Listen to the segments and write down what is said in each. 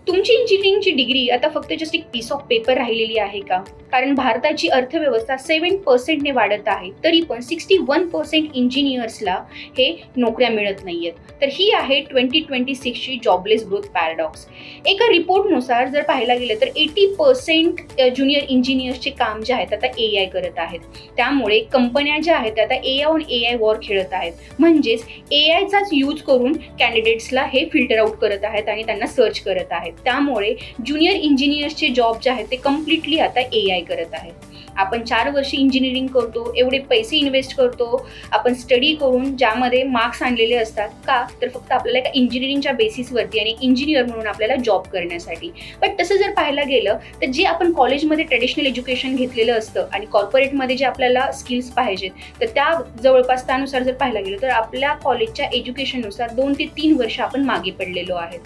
तुमची इंजिनिअरिंगची डिग्री आता फक्त जस्ट एक पीस ऑफ पेपर राहिलेली आहे का? कारण भारताची अर्थव्यवस्था 7% वाढत आहे, तरी पण 61% इंजिनियर्सला हे नोकऱ्या मिळत नाहीयेत. तर ही आहे 2026ची जॉबलेस ग्रोथ पॅराडॉक्स. एका रिपोर्टनुसार जर पाहायला गेलं तर 80% ज्युनियर इंजिनियर्सचे काम जे आहेत आता AI करत आहेत. त्यामुळे कंपन्या ज्या आहेत आता AI वॉर खेळत आहेत. म्हणजेच AIचाच यूज करून कॅन्डिडेट्सला हे फिल्टर आउट करत आहेत आणि त्यांना सर्च करत आहेत. त्यामुळे ज्युनियर इंजिनियर्सचे जॉब जे आहेत ते कम्प्लिटली आता AI करत आहे. आपण 4 वर्ष इंजिनिअरिंग करतो, एवढे पैसे इन्व्हेस्ट करतो, आपण स्टडी करून ज्यामध्ये मार्क्स आणलेले असतात का? तर फक्त आपल्याला एका इंजिनिअरिंगच्या बेसिसवरती आणि इंजिनियर म्हणून आपल्याला जॉब करण्यासाठी. पण तसं जर पाहायला गेलं तर जे आपण कॉलेजमध्ये ट्रेडिशनल एज्युकेशन घेतलेलं असतं आणि कॉर्पोरेटमध्ये जे आपल्याला स्किल्स पाहिजेत, तर त्या जवळपास त्यानुसार जर पाहायला गेलं तर आपल्या कॉलेजच्या एज्युकेशननुसार 2 ते 3 वर्ष आपण मागे पडलेलो आहेत.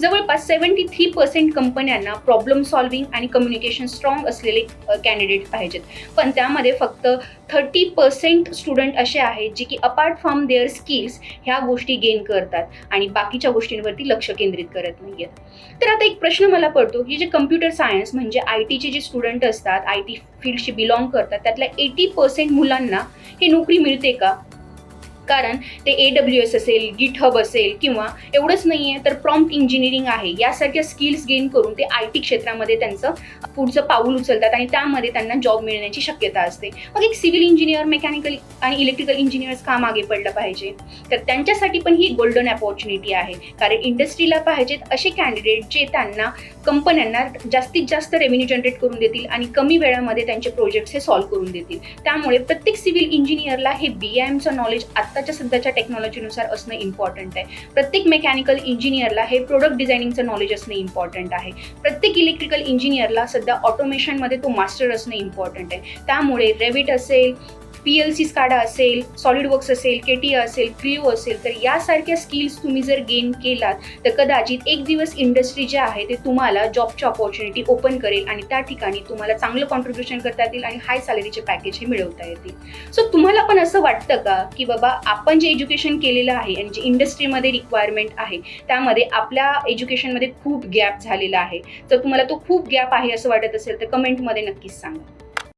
जवळपास 73% कंपन्यांना प्रॉब्लेम सॉल्व्हिंग आणि कम्युनिकेशन स्ट्रॉंग असलेले कॅन्डिडेट पाहिजेत. पण त्यामध्ये फक्त 30% स्टुडंट असे आहेत जे की अपार्ट फ्रॉम देअर स्किल्स ह्या गोष्टी गेन करतात आणि बाकीच्या गोष्टींवरती लक्ष केंद्रित करत नाहीयेत. तर आता एक प्रश्न मला पडतो की जे कम्प्युटर सायन्स म्हणजे IT जे स्टुडंट असतात, IT फील्डशी बिलॉंग करतात, त्यातल्या 80% मुलांना हे नोकरी मिळते का? कारण ते AWS असेल, GitHub असेल किंवा एवढंच नाही आहे तर प्रॉम्प्ट इंजिनिअरिंग आहे, यासारख्या स्किल्स गेन करून ते IT क्षेत्रामध्ये त्यांचं पुढचं पाऊल उचलतात आणि त्यामध्ये त्यांना जॉब मिळण्याची शक्यता असते. मग एक सिव्हिल इंजिनियर, मेकॅनिकल आणि इलेक्ट्रिकल इंजिनियर्स का मागे पडलं पाहिजे? तर त्यांच्यासाठी पण ही गोल्डन अपॉर्च्युनिटी आहे. कारण इंडस्ट्रीला पाहिजेत असे कॅन्डिडेट जे त्यांना कंपन्यांना जास्तीत जास्त रेव्हेन्यू जनरेट करून देतील आणि कमी वेळामध्ये त्यांचे प्रोजेक्ट्स हे सॉल्व्ह करून देतील. त्यामुळे प्रत्येक सिव्हिल इंजिनियरला हे BIMचं नॉलेज आत्ताच्या सध्याच्या टेक्नॉलॉजीनुसार असणं इम्पॉर्टंट आहे. प्रत्येक मेकॅनिकल इंजिनियरला हे प्रोडक्ट डिझायनिंगचं नॉलेज असणं इम्पॉर्टंट आहे. प्रत्येक इलेक्ट्रिकल इंजिनियरला सध्या ऑटोमेशनमध्ये तो मास्टर असणं इम्पॉर्टंट आहे. त्यामुळे रेविट असेल, PLC SCADA असेल, सॉलिडवर्क्स असेल, KTIA असेल, क्रिओ असेल, तर यासारख्या स्किल्स तुम्ही जर गेन केलात तर कदाचित एक दिवस इंडस्ट्री जे आहे ते तुम्हाला जॉबची ऑपॉर्च्युनिटी ओपन करेल आणि त्या ठिकाणी तुम्हाला चांगलं कॉन्ट्रीब्युशन करता येतील आणि हाय सॅलरीचे पॅकेज हे मिळवता येतील. सो तुम्हाला पण असं वाटतं का की बाबा आपण जे एज्युकेशन केलेलं आहे आणि जे इंडस्ट्रीमध्ये रिक्वायरमेंट आहे त्यामध्ये आपल्या एज्युकेशनमध्ये खूप गॅप झालेला आहे? जर तुम्हाला तो खूप गॅप आहे असं वाटत असेल तर कमेंटमध्ये नक्कीच सांगा.